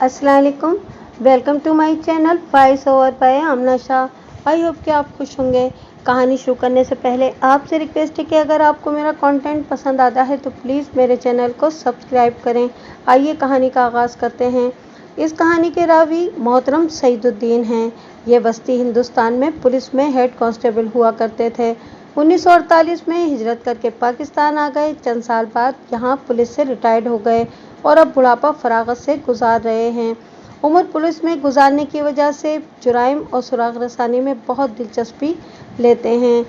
अस्सलाम वालेकुम, welcome to my channel voice over by Amna Shah. I hope कि आप खुश होंगे। कहानी शुरू करने से पहले आपसे रिक्वेस्ट है कि अगर आपको मेरा कंटेंट पसंद आता है तो प्लीज़ मेरे चैनल को सब्सक्राइब करें। आइए कहानी का आगाज़ करते हैं। इस कहानी के रावी मोहतरम सईदुद्दीन हैं। ये बस्ती हिंदुस्तान में पुलिस में हेड कांस्टेबल हुआ करते थे। 1948 में हिजरत करके पाकिस्तान आ गए। चंद साल बाद यहाँ पुलिस से रिटायर्ड हो गए और अब बुढ़ापा फरागत से गुजार रहे हैं। उम्र पुलिस में गुजारने की वजह से जुराइम और सुराग रसानी में बहुत दिलचस्पी लेते हैं।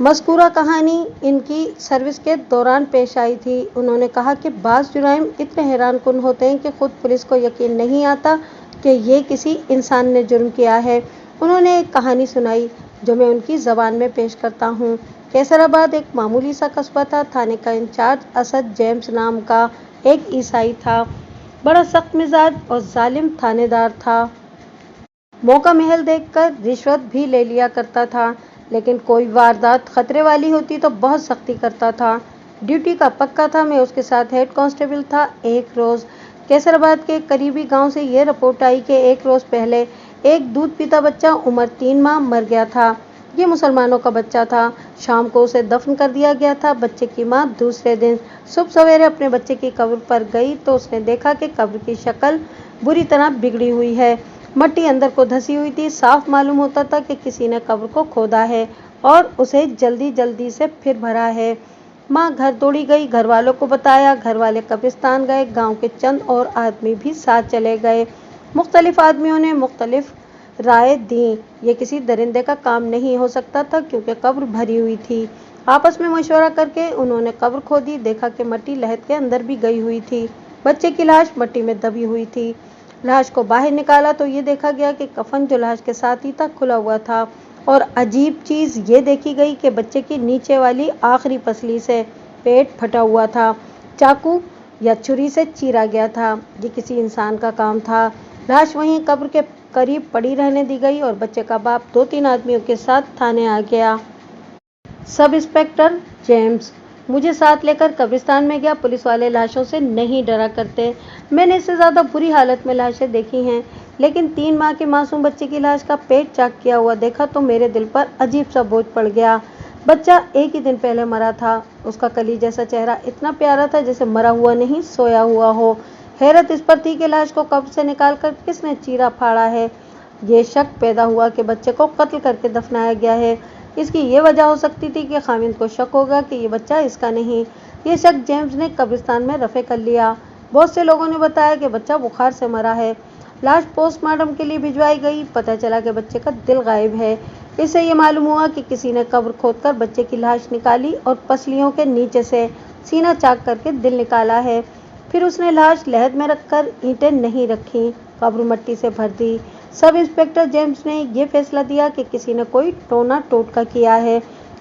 मज़कूरा कहानी इनकी सर्विस के दौरान पेश आई थी। उन्होंने कहा कि बाज़ जुराइम इतने हैरान कुन होते हैं कि खुद पुलिस को यकीन नहीं आता कि ये किसी इंसान ने जुर्म किया है। उन्होंने एक कहानी सुनाई जो मैं उनकी ज़बान में पेश करता हूँ। कैसराबाद एक मामूली सा कस्बा था। थाने का इंचार्ज असद जेम्स नाम का एक ईसाई था। बड़ा सख्त मिजाज और जालिम थानेदार था। मौका महल देखकर रिश्वत भी ले लिया करता था, लेकिन कोई वारदात खतरे वाली होती तो बहुत सख्ती करता था। ड्यूटी का पक्का था। मैं उसके साथ हेड कांस्टेबल था। एक रोज़ कैसराबाद के करीबी गांव से ये रिपोर्ट आई कि एक रोज़ पहले एक दूध पीता बच्चा उम्र 3 माह मर गया था। ये मुसलमानों का बच्चा था। शाम को उसे दफन कर दिया गया था। बच्चे की माँ दूसरे दिन सुबह सवेरे अपने बच्चे की कब्र पर गई तो उसने देखा कि कब्र की शक्ल बुरी तरह बिगड़ी हुई है। मट्टी अंदर को धसी हुई थी। साफ मालूम होता था कि किसी ने कब्र को खोदा है और उसे जल्दी जल्दी से फिर भरा है। माँ घर दौड़ी गई, घर वालों को बताया। घर वाले कब्रिस्तान गए। गांव के चंद और आदमी भी साथ चले गए। मुख्तलिफ आदमियों ने मुख्तलिफ राय दी। ये किसी दरिंदे का काम नहीं हो सकता था क्योंकि कब्र भरी हुई थी। आपस में मशवरा करके उन्होंने कब्र खोदी। देखा कि मट्टी लहद के अंदर भी गई हुई थी। बच्चे की लाश मट्टी में दबी हुई थी। लाश को बाहर निकाला तो ये देखा गया कि कफन जो लाश के साथ ही था खुला हुआ था। और अजीब चीज़ ये देखी गई कि बच्चे की नीचे वाली आखिरी पसली से पेट फटा हुआ था। चाकू या छुरी से चीरा गया था। ये किसी इंसान का काम था। लाश वहीं कब्र के करीब पड़ी रहने दी गई और बच्चे का बाप 2-3 आदमियों के साथ थाने आ गया। सब इंस्पेक्टर जेम्स मुझे साथ लेकर कब्रिस्तान में गया। पुलिस वाले लाशों से नहीं डरा करते। मैंने इससे ज़्यादा बुरी हालत में लाशें देखी हैं, लेकिन 3 माह के मासूम बच्चे की लाश का पेट चाक किया हुआ देखा तो मेरे दिल पर अजीब सा बोझ पड़ गया। बच्चा एक ही दिन पहले मरा था। उसका कली जैसा चेहरा इतना प्यारा था जैसे मरा हुआ नहीं सोया हुआ हो। हैरत इस पर थी कि लाश को कब्र से निकाल कर किसने चीरा फाड़ा है। ये शक पैदा हुआ कि बच्चे को कत्ल करके दफनाया गया है। इसकी ये वजह हो सकती थी कि खामिंद को शक होगा कि ये बच्चा इसका नहीं। ये शक जेम्स ने कब्रिस्तान में रफ़े कर लिया। बहुत से लोगों ने बताया कि बच्चा बुखार से मरा है। लाश पोस्टमार्टम के लिए भिजवाई गई। पता चला कि बच्चे का दिल गायब है। इससे ये मालूम हुआ कि किसी ने कब्र खोदकर बच्चे की लाश निकाली और पसलियों के नीचे से सीना चाक करके दिल निकाला है। फिर उसने लाश लहद में रखकर ईंटें नहीं रखी, कब्र मट्टी से भर दी। सब इंस्पेक्टर जेम्स ने यह फैसला दिया कि किसी ने कोई टोना टोटका किया है।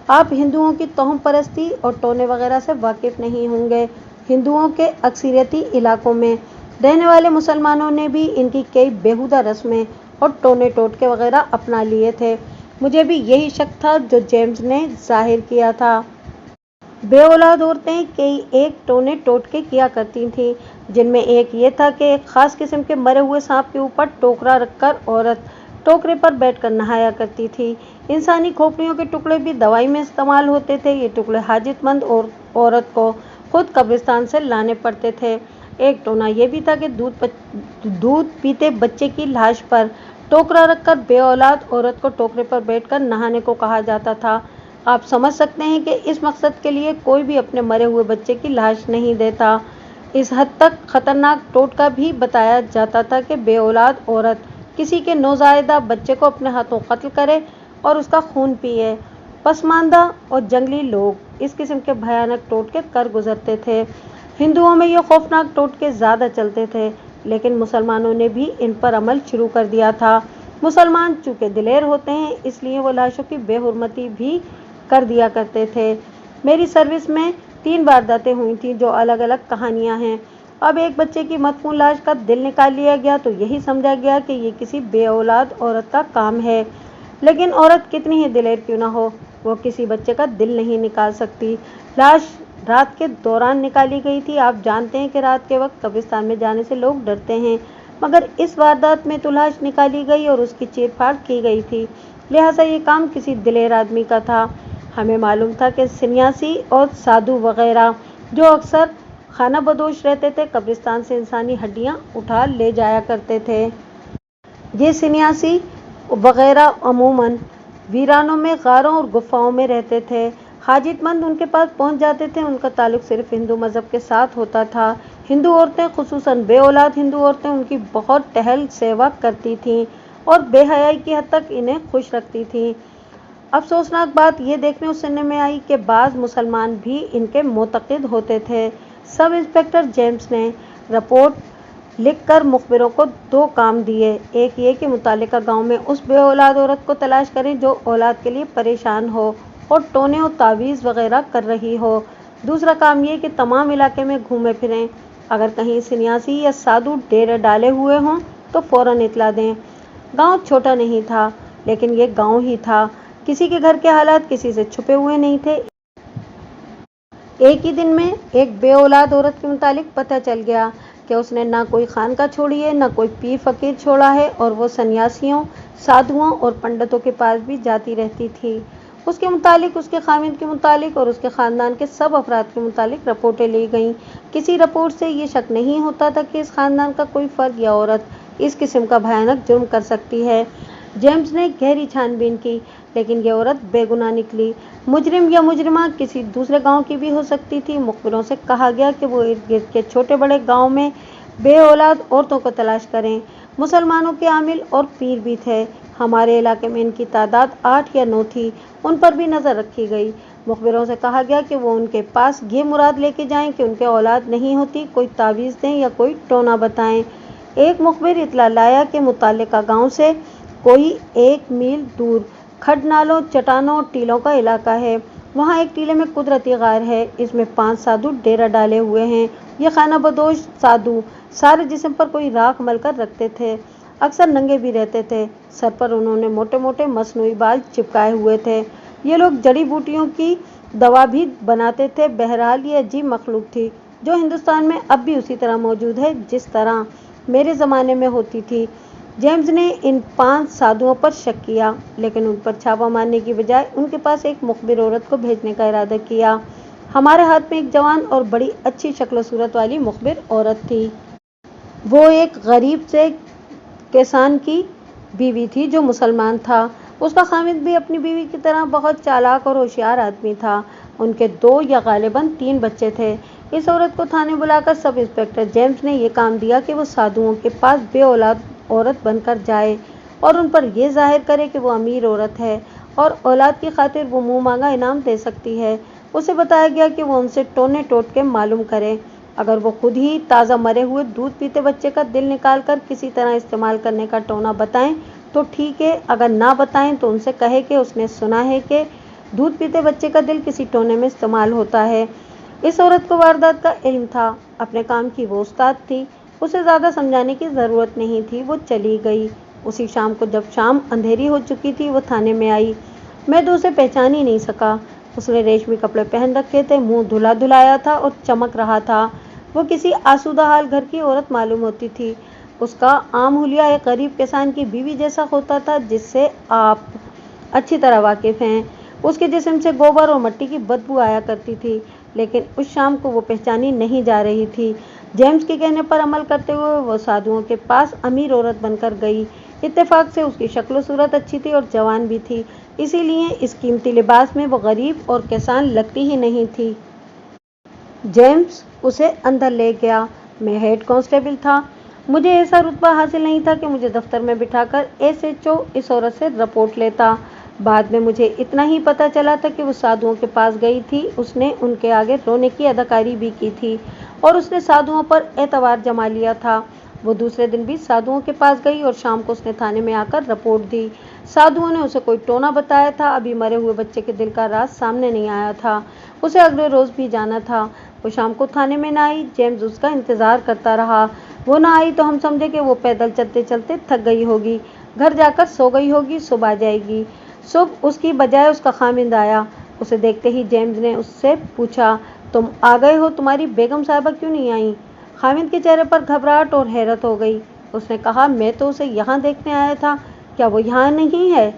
आप हिंदुओं की तोहम परस्ती और टोने वगैरह से वाकिफ नहीं होंगे। हिंदुओं के अक्सरियती इलाकों में रहने वाले मुसलमानों ने भी इनकी कई बेहुदा रस्में और टोने टोटके वगैरह अपना लिए थे। मुझे भी यही शक था जो जेम्स ने जाहिर किया था। बेऔलाद औरतें कई एक टोने टोटके किया करती थीं, जिनमें एक ये था कि एक ख़ास किस्म के मरे हुए सांप के ऊपर टोकरा रखकर औरत टोकरे पर बैठकर नहाया करती थी। इंसानी खोपड़ियों के टुकड़े भी दवाई में इस्तेमाल होते थे। ये टुकड़े हाजतमंद और औरत को खुद कब्रिस्तान से लाने पड़ते थे। एक टोना ये भी था कि दूध पीते बच्चे की लाश पर टोकरा रखकर बेऔलाद औरत को टोकरे पर बैठकर नहाने को कहा जाता था। आप समझ सकते हैं कि इस मकसद के लिए कोई भी अपने मरे हुए बच्चे की लाश नहीं देता। इस हद तक खतरनाक टोटका भी बताया जाता था कि बेऔलाद औरत किसी के नौज़ायदा बच्चे को अपने हाथों कत्ल करे और उसका खून पिए। पसमानदा और जंगली लोग इस किस्म के भयानक टोटके कर गुजरते थे। हिंदुओं में ये खौफनाक टोटके ज़्यादा चलते थे, लेकिन मुसलमानों ने भी इन पर अमल शुरू कर दिया था। मुसलमान चूँकि दिलेर होते हैं, इसलिए वो लाशों की बेहुरमती भी कर दिया करते थे। मेरी सर्विस में 3 वारदातें हुई थी जो अलग अलग कहानियां हैं। अब एक बच्चे की मदफून लाश का दिल निकाल लिया गया तो यही समझा गया कि ये किसी बेऔलाद औरत का काम है। लेकिन औरत कितनी ही दिलेर क्यों ना हो, वो किसी बच्चे का दिल नहीं निकाल सकती। लाश रात के दौरान निकाली गई थी। आप जानते हैं कि रात के वक्त कब्रिस्तान में जाने से लोग डरते हैं, मगर इस वारदात में तो लाश निकाली गई और उसकी चीर-फाड़ की गई थी, लिहाजा ये काम किसी दिलेर आदमी का था। हमें मालूम था कि सन्यासी और साधु वगैरह जो अक्सर खाना बदोश रहते थे, कब्रिस्तान से इंसानी हड्डियां उठा ले जाया करते थे। ये सन्यासी वगैरह अमूमन वीरानों में, गारों और गुफाओं में रहते थे। हाजतमंद उनके पास पहुंच जाते थे। उनका ताल्लुक सिर्फ हिंदू मज़हब के साथ होता था। हिंदू औरतें, खुसूसन बेऔलाद हिंदू औरतें, उनकी बहुत टहल सेवा करती थीं और बेहयाई की हद तक इन्हें खुश रखती थीं। अफसोसनाक बात ये देखने और सुनने में आई कि बाज़ मुसलमान भी इनके मोतक़िद होते थे। सब इंस्पेक्टर जेम्स ने रिपोर्ट लिखकर मुखबिरों को 2 काम दिए। एक ये कि मुतालिका गांव में उस बेऔलाद औरत को तलाश करें जो औलाद के लिए परेशान हो और टोने और तावीज़ वगैरह कर रही हो। दूसरा काम ये कि तमाम इलाके में घूमे फिरें। अगर कहीं सन्यासी या साधु डेरे डाले हुए हों तो फ़ौरन इत्तला दें। गांव छोटा नहीं था, लेकिन ये गांव ही था। किसी के घर के हालात किसी से छुपे हुए नहीं थे। एक ही दिन में एक बेऔलाद औरत के मुतालिक पता चल गया कि उसने ना कोई खानका छोड़ी है, ना कोई पीर फकीर छोड़ा है, और वो सन्यासियों, साधुओं और पंडितों के पास भी जाती रहती थी। उसके मुतालिक, उसके खामिद के मुतालिक और उसके ख़ानदान के सब अफराद के मुतालिक रिपोर्टें ली गईं। किसी रिपोर्ट से ये शक नहीं होता था कि इस ख़ानदान का कोई फ़र्द या औरत इस किस्म का भयानक जुर्म कर सकती है। जेम्स ने गहरी छानबीन की, लेकिन ये औरत बेगुनाह निकली। मुजरिम या मुजरिमा किसी दूसरे गांव की भी हो सकती थी। मुखबिरों से कहा गया कि वो इर्द गिर्द के छोटे बड़े गांव में बेऔलाद औरतों को तलाश करें। मुसलमानों के आमिल और पीर भी थे। हमारे इलाके में इनकी तादाद 8 या 9 थी। उन पर भी नज़र रखी गई। मुखबिरों से कहा गया कि वो उनके पास ये मुराद लेके जाएं कि उनके औलाद नहीं होती, कोई तावीज़ दें या कोई टोना बताएं। एक मुखबिर इत्तला लाया कि मुतालिका गांव से कोई 1 मील दूर खड नालों, चट्टानों और टीलों का इलाका है। वहाँ एक टीले में कुदरती गार है। इसमें 5 साधु डेरा डाले हुए हैं। ये खाना बदोश साधु सारे जिस्म पर कोई राख मलकर रखते थे। अक्सर नंगे भी रहते थे। सर पर उन्होंने मोटे मोटे मसनूई बाल चिपकाए हुए थे। ये लोग जड़ी बूटियों की दवा भी बनाते थे। बहरहाल ये अजीब मखलूक थी जो हिंदुस्तान में अब भी उसी तरह मौजूद है जिस तरह मेरे ज़माने में होती थी। जेम्स ने इन 5 साधुओं पर शक किया, लेकिन उन पर छापा मारने की बजाय उनके पास एक मुखबिर औरत को भेजने का इरादा किया। हमारे हाथ में एक जवान और बड़ी अच्छी शक्ल सूरत वाली मुखबिर औरत थी। वो एक गरीब से किसान की बीवी थी जो मुसलमान था। उसका खामिद भी अपनी बीवी की तरह बहुत चालाक और होशियार आदमी था। उनके 2 या गालिबन 3 बच्चे थे। इस औरत को थाने बुलाकर सब इंस्पेक्टर जेम्स ने यह काम दिया कि वो साधुओं के पास बेऔलाद औरत बनकर जाए और उन पर यह जाहिर करे कि वो अमीर औरत है और औलाद की खातिर वो मुंह मांगा इनाम दे सकती है। उसे बताया गया कि वो उनसे टोने टोट के मालूम करे। अगर वो खुद ही ताज़ा मरे हुए दूध पीते बच्चे का दिल निकाल कर किसी तरह इस्तेमाल करने का टोना बताएं तो ठीक है, अगर ना बताएं तो उनसे कहे कि उसने सुना है कि दूध पीते बच्चे का दिल किसी टोने में इस्तेमाल होता है। इस औरत को वारदात का इल्म था। अपने काम की वो उस्ताद थी। उसे ज़्यादा समझाने की ज़रूरत नहीं थी। वो चली गई। उसी शाम को जब शाम अंधेरी हो चुकी थी, वो थाने में आई। मैं तो उसे पहचान ही नहीं सका। उसने रेशमी कपड़े पहन रखे थे, मुंह धुला धुलाया था और चमक रहा था। वो किसी आसूदा हाल घर की औरत मालूम होती थी। उसका आम हुलिया एक गरीब किसान की बीवी जैसा होता था, जिससे आप अच्छी तरह वाकिफ़ हैं। उसके जिस्म से गोबर और मिट्टी की बदबू आया करती थी, लेकिन उस शाम को वो पहचानी नहीं जा रही थी। जेम्स के कहने पर अमल करते हुए वो साधुओं के पास अमीर औरत बनकर गई। इत्तेफाक से उसकी शक्ल सूरत अच्छी थी और जवान भी थी, इसीलिए इस कीमती लिबास में वो गरीब और किसान लगती ही नहीं थी। जेम्स उसे अंदर ले गया। मैं हेड कांस्टेबल था। मुझे ऐसा रुतबा हासिल नहीं था कि मुझे दफ्तर में बिठाकर SHO इस औरत से रिपोर्ट लेता। बाद में मुझे इतना ही पता चला था कि वो साधुओं के पास गई थी। उसने उनके आगे रोने की अदाकारी भी की थी और उसने साधुओं पर एतबार जमा लिया था। वो दूसरे दिन भी साधुओं के पास गई और शाम को उसने थाने में आकर रिपोर्ट दी। साधुओं ने उसे कोई टोना बताया था। अभी मरे हुए बच्चे के दिल का राज सामने नहीं आया था। उसे अगले रोज़ भी जाना था। वो शाम को थाने में ना आई। जेम्स उसका इंतज़ार करता रहा। वो ना आई तो हम समझे कि वो पैदल चलते चलते थक गई होगी, घर जाकर सो गई होगी, सुबह आ जाएगी। सुबह उसकी बजाय उसका खामिंद आया। उसे देखते ही जेम्स ने उससे पूछा, तुम आ गए हो, तुम्हारी बेगम साहिबा क्यों नहीं आई? खामिद के चेहरे पर घबराहट और हैरत हो गई। उसने कहा, मैं तो उसे यहाँ देखने आया था, क्या वो यहाँ नहीं है?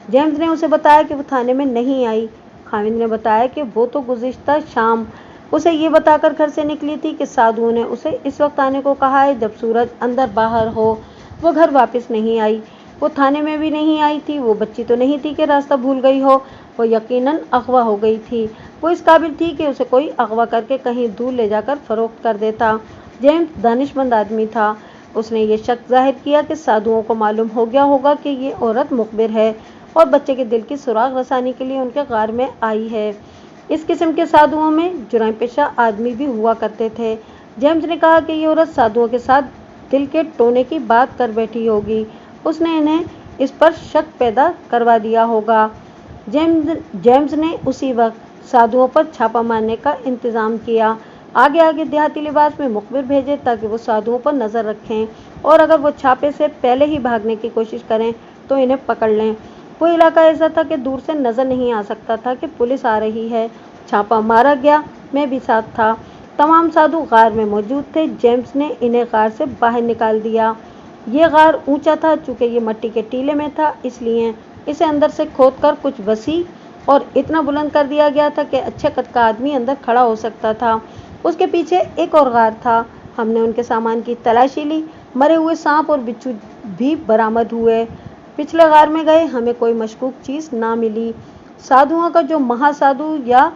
जेम्स ने उसे बताया कि वो थाने में नहीं आई। खाविंद ने बताया कि वो तो गुज़िश्ता शाम उसे ये बताकर घर से निकली थी कि साधुओं ने उसे इस वक्त आने को कहा है जब सूरज अंदर बाहर हो। वो घर वापस नहीं आई, वो थाने में भी नहीं आई थी। वो बच्ची तो नहीं थी कि रास्ता भूल गई हो, वो यकीनन अगवा हो गई थी। वो इस काबिल थी कि उसे कोई अगवा करके कहीं दूर ले जाकर फरोख्त कर देता। जेम्स दानिशमंद आदमी था। उसने ये शक जाहिर किया कि साधुओं को मालूम हो गया होगा कि ये औरत मुखबिर है और बच्चे के दिल की सुराग रसानी के लिए उनके गार में आई है। इस किस्म के साधुओं में जुर्म पेशा आदमी भी हुआ करते थे। जेम्स ने कहा कि ये औरत साधुओं के साथ दिल के टोने की बात कर बैठी होगी। उसने इन्हें इस पर शक पैदा करवा दिया होगा। जेम्स ने उसी वक्त साधुओं पर छापा मारने का इंतजाम किया। आगे आगे देहाती लिबास में मुखबिर भेजे ताकि वो साधुओं पर नजर रखें और अगर वो छापे से पहले ही भागने की कोशिश करें तो इन्हें पकड़ लें। वो इलाका ऐसा था कि दूर से नजर नहीं आ सकता था कि पुलिस आ रही है। छापा मारा गया, मैं भी साथ था। तमाम साधु गार में मौजूद थे। जेम्स ने इन्हें गार से बाहर निकाल दिया। ये गार ऊंचा था, चूंकि ये मिट्टी के टीले में था, इसलिए इसे अंदर से खोदकर कुछ वसी और इतना बुलंद कर दिया गया था कि अच्छे कद का आदमी अंदर खड़ा हो सकता था। उसके पीछे एक और गार था। हमने उनके सामान की तलाशी ली। मरे हुए सांप और बिच्छू भी बरामद हुए। पिछले गार में गए, हमें कोई मशकूक चीज़ ना मिली। साधुओं का जो महासाधु या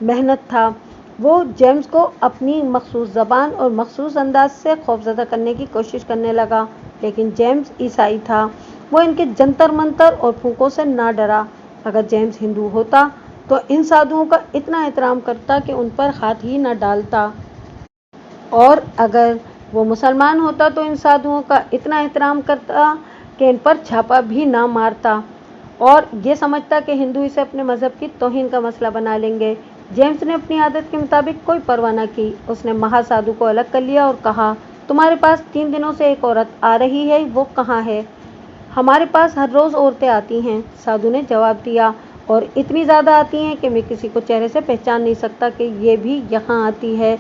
मेहनत था, वो जेम्स को अपनी मखसूस ज़बान और मखसूस अंदाज से खौफजदा करने की कोशिश करने लगा। लेकिन जेम्स ईसाई था, वो इनके जंतर मंतर और फूंकों से ना डरा। अगर जेम्स हिंदू होता तो इन साधुओं का इतना एहतराम करता कि उन पर हाथ ही न डालता, और अगर वो मुसलमान होता तो इन साधुओं का इतना एहतराम करता कि इन पर छापा भी ना मारता और ये समझता कि हिंदू इसे अपने मज़हब की तौहीन का मसला बना लेंगे। जेम्स ने अपनी आदत के मुताबिक कोई परवाह न की। उसने महासाधु को अलग कर लिया और कहा, तुम्हारे पास 3 दिनों से एक औरत आ रही है, वो कहाँ है? हमारे पास हर रोज़ औरतें आती हैं, साधु ने जवाब दिया, और इतनी ज़्यादा आती हैं कि मैं किसी को चेहरे से पहचान नहीं सकता कि ये भी यहाँ आती है।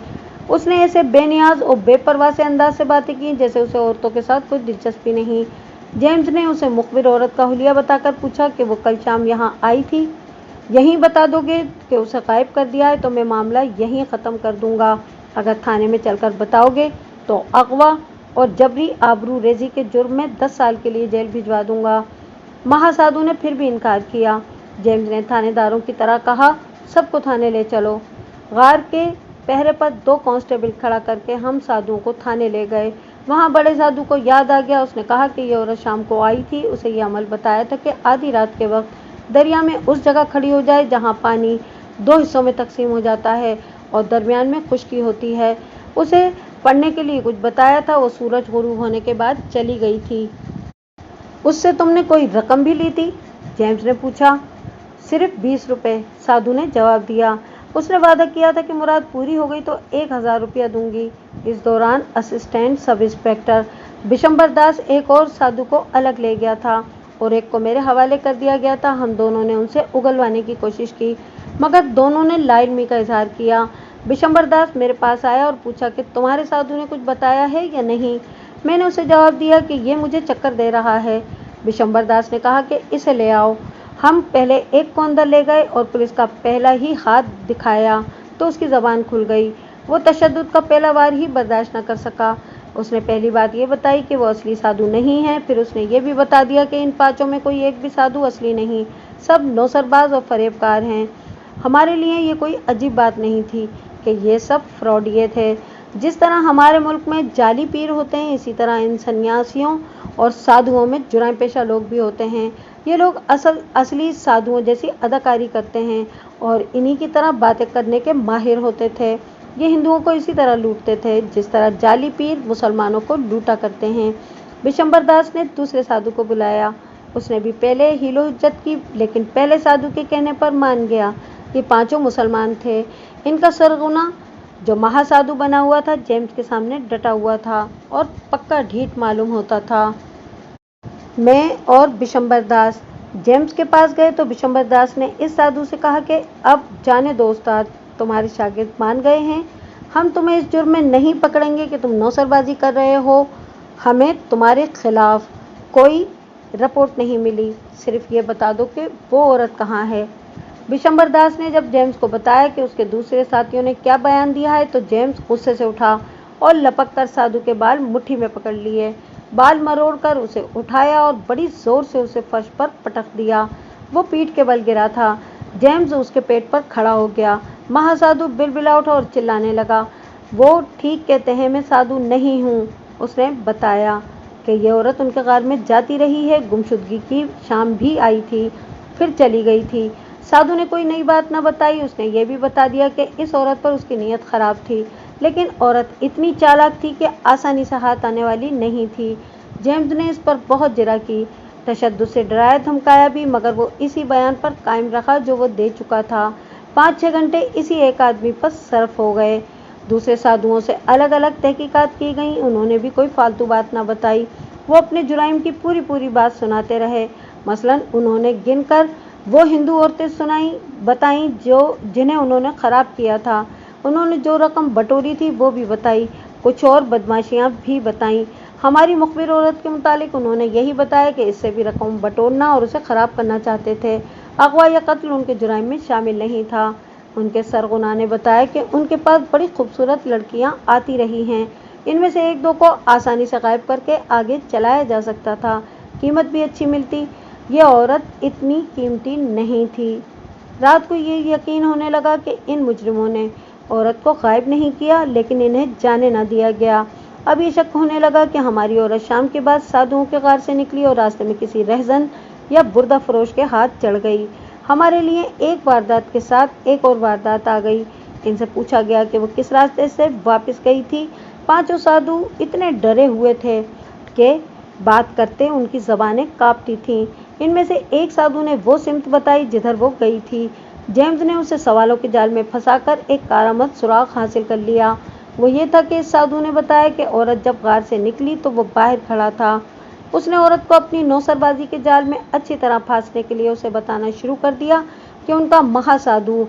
उसने ऐसे बेनियाज और बेपरवाह से अंदाज से बातें की जैसे उसे औरतों के साथ कोई दिलचस्पी नहीं। जेम्स ने उसे मुखबिर औरत का हुलिया बताकर पूछा कि वो कल शाम यहाँ आई थी। यहीं बता दोगे कि उसे गायब कर दिया है तो मैं मामला यहीं ख़त्म कर दूंगा। अगर थाने में चलकर बताओगे तो अगवा और जबरी आबरू रेजी के जुर्म में 10 साल के लिए जेल भिजवा दूंगा। महासाधु ने फिर भी इनकार किया। जेम्स ने थानेदारों की तरह कहा, सबको थाने ले चलो। गार के पहरे पर 2 कांस्टेबल खड़ा करके हम साधुओं को थाने ले गए। वहाँ बड़े साधु को याद आ गया। उसने कहा कि ये औरत शाम को आई थी। उसे ये अमल बताया था कि आधी रात के वक्त दरिया में उस जगह खड़ी हो जाए जहाँ पानी 2 हिस्सों में तकसीम हो जाता है और दरमियान में खुश्की होती है। उसे पढ़ने के लिए कुछ बताया था। वो सूरज गुरूब होने के बाद चली गई थी। उससे तुमने कोई रकम भी ली थी? जेम्स ने पूछा। सिर्फ 20 रुपये, साधु ने जवाब दिया। उसने वादा किया था कि मुराद पूरी हो गई तो 1000 रुपया दूंगी। इस दौरान असिस्टेंट सब इंस्पेक्टर बिशंबर दास एक और साधु को अलग ले गया था और एक को मेरे हवाले कर दिया गया था। हम दोनों ने उनसे उगलवाने की कोशिश की, मगर दोनों ने लाइलमी का इजहार किया। बिशंबर दास मेरे पास आया और पूछा कि तुम्हारे साधु ने कुछ बताया है या नहीं। मैंने उसे जवाब दिया कि ये मुझे चक्कर दे रहा है। बिशंबर दास ने कहा कि इसे ले आओ। हम पहले एक को अंदर ले गए और पुलिस का पहला ही हाथ दिखाया तो उसकी ज़बान खुल गई। वो तशद्दुद का पहला वार ही बर्दाश्त न कर सका। उसने पहली बात ये बताई कि वो असली साधु नहीं है। फिर उसने ये भी बता दिया कि इन 5 में कोई एक भी साधु असली नहीं, सब नौसरबाज और फरेबकार हैं। हमारे लिए ये कोई अजीब बात नहीं थी कि ये सब फ्रॉडिये थे। जिस तरह हमारे मुल्क में जाली पीर होते हैं, इसी तरह इन सन्यासियों और साधुओं में जुर्म पेशा लोग भी होते हैं। ये लोग असली साधुओं जैसी अदाकारी करते हैं और इन्हीं की तरह बातें करने के माहिर होते थे। ये हिंदुओं को इसी तरह लूटते थे जिस तरह जाली पीर मुसलमानों को लूटा करते हैं। बिशंबर दास ने दूसरे साधु को बुलाया। उसने भी पहले हीलो हुज्जत की, लेकिन पहले साधु के कहने पर मान गया। ये 5 मुसलमान थे। इनका सरगुना जो महासाधु बना हुआ था जेम्स के सामने डटा हुआ था और पक्का ढीठ मालूम होता था। मैं और बिशंबर दास जेम्स के पास गए तो बिशंबर दास ने इस साधु से कहा कि अब जाने दो उस्ताद, तुम्हारे शागिर्द मान गए हैं। हम तुम्हें इस जुर्म में नहीं पकड़ेंगे कि तुम नौसरबाजी कर रहे हो। हमें तुम्हारे खिलाफ कोई रिपोर्ट नहीं मिली, सिर्फ ये बता दो कि वो औरत कहाँ है। बिशंबर दास ने जब जेम्स को बताया कि उसके दूसरे साथियों ने क्या बयान दिया है तो जेम्स गुस्से से उठा और लपक कर साधु के बाल मुट्ठी में पकड़ लिए, बाल मरोड़ कर उसे उठाया और बड़ी जोर से उसे फर्श पर पटक दिया। वो पीठ के बल गिरा था। जेम्स उसके पेट पर खड़ा हो गया। महासाधु बिलबिला उठा और चिल्लाने लगा। वो ठीक कहते हैं, मैं साधु नहीं हूँ, उसने बताया कि ये औरत उनके गार में जाती रही है, गुमशुदगी की शाम भी आई थी, फिर चली गई थी। साधु ने कोई नई बात न बताई। उसने ये भी बता दिया कि इस औरत पर उसकी नीयत खराब थी, लेकिन औरत इतनी चालाक थी कि आसानी से हाथ आने वाली नहीं थी। जेम्स ने इस पर बहुत जिरा की, तशद्दुद से डराया धमकाया भी, मगर वो इसी बयान पर कायम रखा जो वो दे चुका था। 5-6 घंटे इसी एक आदमी पर सर्फ हो गए। दूसरे साधुओं से अलग अलग तहकीकात की गई, उन्होंने भी कोई फालतू बात न बताई। वो अपने जुराइम की पूरी पूरी बात सुनाते रहे। मसलन उन्होंने गिनकर वो हिंदू औरतें बताईं जिन्हें उन्होंने खराब किया था। उन्होंने जो रकम बटोरी थी वो भी बताई, कुछ और बदमाशियां भी बताईं। हमारी मुखबिर औरत के मुतालिक उन्होंने यही बताया कि इससे भी रकम बटोरना और उसे खराब करना चाहते थे। अगवा या कत्ल उनके जुराइम में शामिल नहीं था। उनके सरगुना ने बताया कि उनके पास बड़ी खूबसूरत लड़कियां आती रही हैं, इनमें से एक दो को आसानी से गायब करके आगे चलाया जा सकता था, कीमत भी अच्छी मिलती। ये औरत इतनी कीमती नहीं थी। रात को ये यकीन होने लगा कि इन मुजरिमों ने औरत को गायब नहीं किया, लेकिन इन्हें जाने न दिया गया। अब ये शक होने लगा कि हमारी औरत शाम के बाद साधुओं के गार से निकली और रास्ते में किसी रहजन या बुर्दा फरोश के हाथ चढ़ गई। हमारे लिए एक वारदात के साथ एक और वारदात आ गई। इनसे पूछा गया कि वो किस रास्ते से वापस गई थी। पांचों साधु इतने डरे हुए थे कि बात करते उनकी जबानें कांपती थीं। इनमें से एक साधु ने वो सिमत बताई जिधर वो गई थी। जेम्स ने उसे सवालों के जाल में फंसाकर एक कारामद सुराग हासिल कर लिया। वो ये था कि इस साधु ने बताया कि औरत जब गार से निकली तो वो बाहर खड़ा था। उसने औरत को अपनी नौसरबाजी के जाल में अच्छी तरह फांसने के लिए उसे बताना शुरू कर दिया कि उनका महासाधु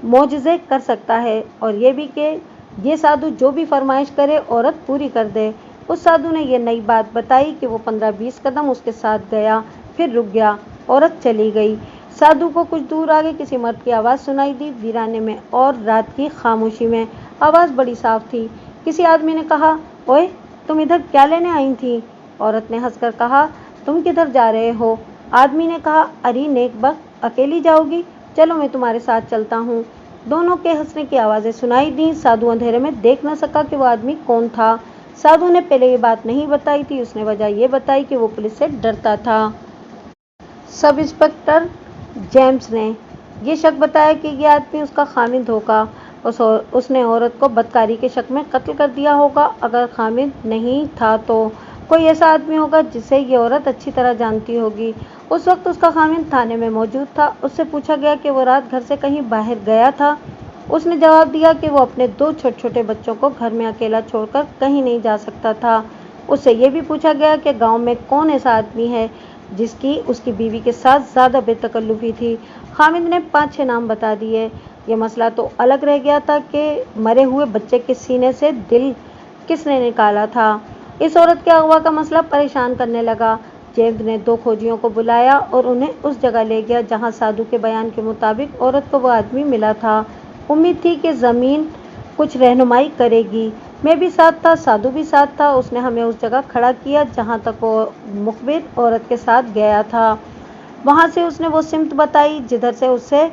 मोजज़े कर सकता है, और ये भी कि ये साधु जो भी फरमाइश करे औरत पूरी कर दे। उस साधु ने यह नई बात बताई कि वो 15-20 कदम उसके साथ गया, फिर रुक गया। औरत चली गई। साधु को कुछ दूर आगे किसी मर्द की आवाज़ सुनाई दी, वीराने में और रात की खामोशी में। आवाज़ बड़ी साफ थी। किसी आदमी ने कहा, ओए, तुम इधर क्या लेने आई थी? औरत ने हंसकर कहा, तुम किधर जा रहे हो? आदमी ने कहा, अरे नेकबख्त, अकेली जाओगी? चलो मैं तुम्हारे साथ चलता हूँ। दोनों के हंसने की आवाज़ें सुनाई दी। साधु अंधेरे में देख न सका कि वो आदमी कौन था। साधु ने पहले ये बात नहीं बताई थी। उसने वजह ये बताई कि वो पुलिस से डरता था। सब इंस्पेक्टर जेम्स ने ये शक बताया कि ये आदमी उसका खामिद होगा। उसने औरत को बदकारी के शक में कत्ल कर दिया होगा। अगर खामिद नहीं था तो कोई ऐसा आदमी होगा जिसे ये औरत अच्छी तरह जानती होगी। उस वक्त उसका खामिद थाने में मौजूद था। उससे पूछा गया कि वो रात घर से कहीं बाहर गया था। उसने जवाब दिया कि वो अपने 2 छोटे छोटे बच्चों को घर में अकेला छोड़कर कहीं नहीं जा सकता था। उससे ये भी पूछा गया कि गांव में कौन ऐसा आदमी है जिसकी उसकी बीवी के साथ ज़्यादा बेतकल्लुफ़ी थी। हामिद ने 5-6 नाम बता दिए। ये मसला तो अलग रह गया था कि मरे हुए बच्चे के सीने से दिल किसने निकाला था। इस औरत के अगवा का मसला परेशान करने लगा। जेम्स ने 2 खोजियों को बुलाया और उन्हें उस जगह ले गया जहां साधु के बयान के मुताबिक औरत को वो आदमी मिला था। उम्मीद थी कि ज़मीन कुछ रहनुमाई करेगी। मैं भी साथ था, साधु भी साथ था। उसने हमें उस जगह खड़ा किया जहाँ तक वो मुखबिर औरत के साथ गया था। वहाँ से उसने वो सिमत बताई जिधर से उसे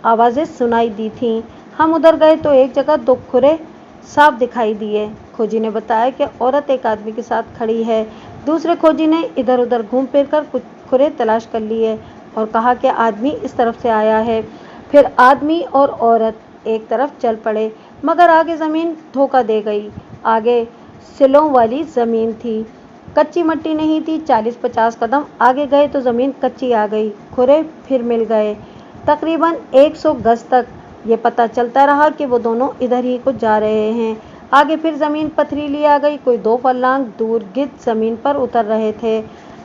आवाज़ें सुनाई दी थीं। हम उधर गए तो एक जगह 2 खुरे साफ दिखाई दिए। खोजी ने बताया कि औरत एक आदमी के साथ खड़ी है। दूसरे खोजी ने इधर उधर घूम फिर कर कुछ खुरे तलाश कर लिए और कहा कि आदमी इस तरफ से आया है। फिर आदमी और औरत एक तरफ चल पड़े, मगर आगे ज़मीन धोखा दे गई। आगे सिलों वाली ज़मीन थी, कच्ची मट्टी नहीं थी। 40-50 कदम आगे गए तो ज़मीन कच्ची आ गई। खुरे फिर मिल गए। तकरीबन 100 गज तक ये पता चलता रहा कि वो दोनों इधर ही को जा रहे हैं। आगे फिर ज़मीन पथरीली आ गई। कोई 2 फर्लांग दूर गिद्ध ज़मीन पर उतर रहे थे।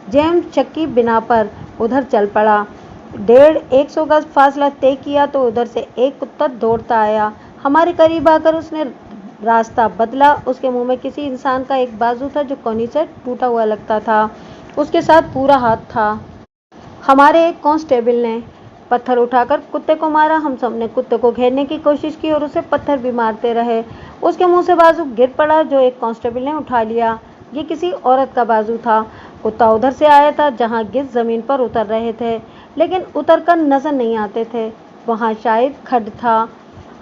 जेम्स चक्की बिना पर उधर चल पड़ा। 150 गज फासला तय किया तो उधर से एक कुत्ता दौड़ता आया। हमारे करीब आकर उसने रास्ता बदला। उसके मुंह में किसी इंसान का एक बाजू था जो कोहनी से टूटा हुआ लगता था, उसके साथ पूरा हाथ था। हमारे एक कांस्टेबल ने पत्थर उठाकर कुत्ते को मारा। हम सब ने कुत्ते को घेरने की कोशिश की और उसे पत्थर भी मारते रहे। उसके मुंह से बाजू गिर पड़ा जो एक कांस्टेबल ने उठा लिया। ये किसी औरत का बाजू था। कुत्ता उधर से आया था जहां गिद्ध जमीन पर उतर रहे थे, लेकिन उतर कर नजर नहीं आते थे। वहां शायद खड्ड था।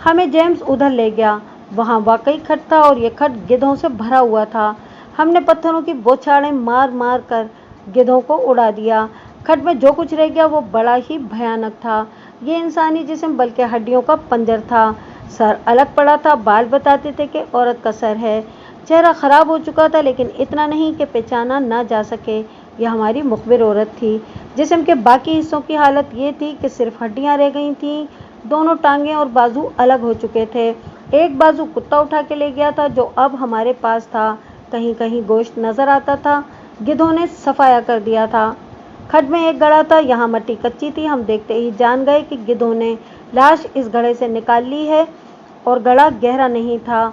हमें जेम्स उधर ले गया। वहां वाकई खड्ड था और ये खड्ड गिद्धों से भरा हुआ था। हमने पत्थरों की बौछारें मार मार कर गिद्धों को उड़ा दिया। खड्ड में जो कुछ रह गया वो बड़ा ही भयानक था। ये इंसानी जिस्म बल्कि हड्डियों का पंजर था। सर अलग पड़ा था। बाल बताते थे कि औरत का सर है। चेहरा खराब हो चुका था, लेकिन इतना नहीं कि पहचाना ना जा सके। यह हमारी मुखबिर औरत थी। जिस्म के बाकी हिस्सों की हालत ये थी कि सिर्फ हड्डियां रह गई थीं। दोनों टांगें और बाजू अलग हो चुके थे। एक बाजू कुत्ता उठा के ले गया था जो अब हमारे पास था। कहीं कहीं गोश्त नजर आता था। गिद्धों ने सफाया कर दिया था। खड्ड में एक गड्ढा था। यहाँ मट्टी कच्ची थी। हम देखते ही जान गए कि गिद्धों ने लाश इस गड्ढे से निकाल ली है और गड्ढा गहरा नहीं था।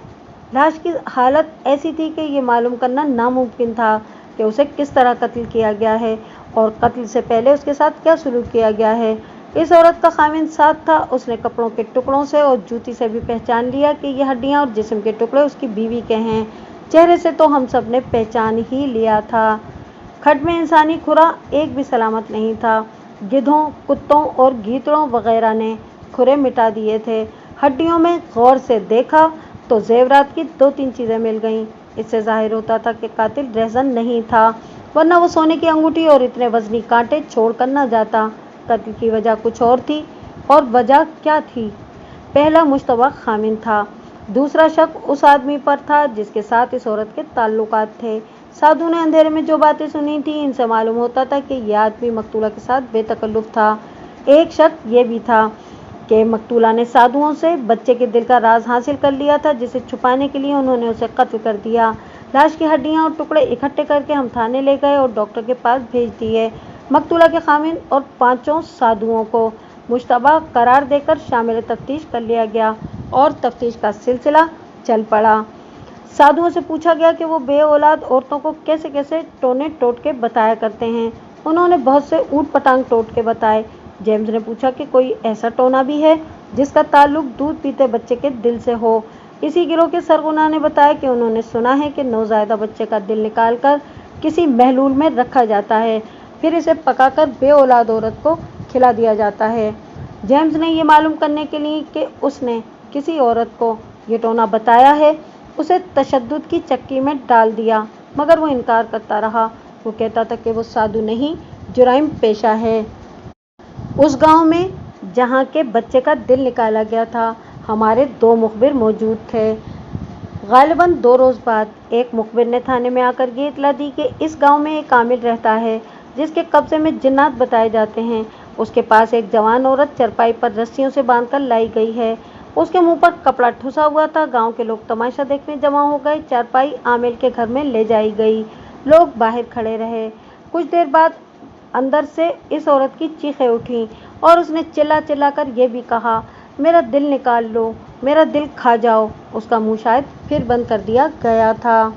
लाश की हालत ऐसी थी कि ये मालूम करना नामुमकिन था कि उसे किस तरह कत्ल किया गया है और कत्ल से पहले उसके साथ क्या सलूक किया गया है। इस औरत का खामिंद साथ था। उसने कपड़ों के टुकड़ों से और जूती से भी पहचान लिया कि ये हड्डियां और जिस्म के टुकड़े उसकी बीवी के हैं। चेहरे से तो हम सब ने पहचान ही लिया था। खड्ड में इंसानी खुरा एक भी सलामत नहीं था। गिद्धों, कुत्तों और गीदड़ों वगैरह ने खुरे मिटा दिए थे। हड्डियों में गौर से देखा तो जेवरात की 2-3 चीजें मिल गईं। इससे जाहिर होता था कि कातिल रहज़न नहीं था, वरना वो सोने की अंगूठी और इतने वजनी कांटे छोड़कर न जाता। कत्ल की वजह कुछ और थी। और वजह क्या थी? पहला, मुश्तबा खामिन था। दूसरा शक उस आदमी पर था जिसके साथ इस औरत के ताल्लुकात थे। साधु ने अंधेरे में जो बातें सुनी थी, इनसे मालूम होता था कि यह आदमी मकतूला के साथ बेतकल्लुफ था। एक शक ये भी था कि मकतूला ने साधुओं से बच्चे के दिल का राज हासिल कर लिया था, जिसे छुपाने के लिए उन्होंने उसे कत्ल कर दिया। लाश की हड्डियां और टुकड़े इकट्ठे करके हम थाने ले गए और डॉक्टर के पास भेज दिए। मकतूला के खामिन और 5 साधुओं को मुश्तबा करार देकर शामिल तफ्तीश कर लिया गया और तफ्तीश का सिलसिला चल पड़ा। साधुओं से पूछा गया कि वो बे औलाद औरतों को कैसे कैसे टोने टोटके बताया करते हैं। उन्होंने बहुत से ऊट पटांग टोटके बताए। जेम्स ने पूछा कि कोई ऐसा टोना भी है जिसका ताल्लुक दूध पीते बच्चे के दिल से हो। इसी गिरोह के सरगना ने बताया कि उन्होंने सुना है कि नौज़ायदा बच्चे का दिल निकालकर किसी महलूल में रखा जाता है, फिर इसे पकाकर बे औलाद औरत को खिला दिया जाता है। जेम्स ने ये मालूम करने के लिए कि उसने किसी औरत को ये टोना बताया है, उसे तशद्दुद की चक्की में डाल दिया, मगर वो इनकार करता रहा। वो कहता था कि वो साधु नहीं, जुराइम पेशा है। उस गांव में जहां के बच्चे का दिल निकाला गया था, हमारे 2 मुखबिर मौजूद थे। गालिबन 2 रोज बाद एक मुखबिर ने थाने में आकर ये इतला दी कि इस गांव में एक आमिर रहता है जिसके कब्जे में जिन्नात बताए जाते हैं। उसके पास एक जवान औरत चरपाई पर रस्सियों से बांधकर लाई गई है। उसके मुंह पर कपड़ा ठुसा हुआ था। गांव के लोग तमाशा देखने जमा हो गए। चारपाई आमिर के घर में ले जाई गई। लोग बाहर खड़े रहे। कुछ देर बाद अंदर से इस औरत की चीखें उठीं और उसने चिल्ला चिल्ला कर यह भी कहा, मेरा दिल निकाल लो, मेरा दिल खा जाओ। उसका मुंह शायद फिर बंद कर दिया गया था।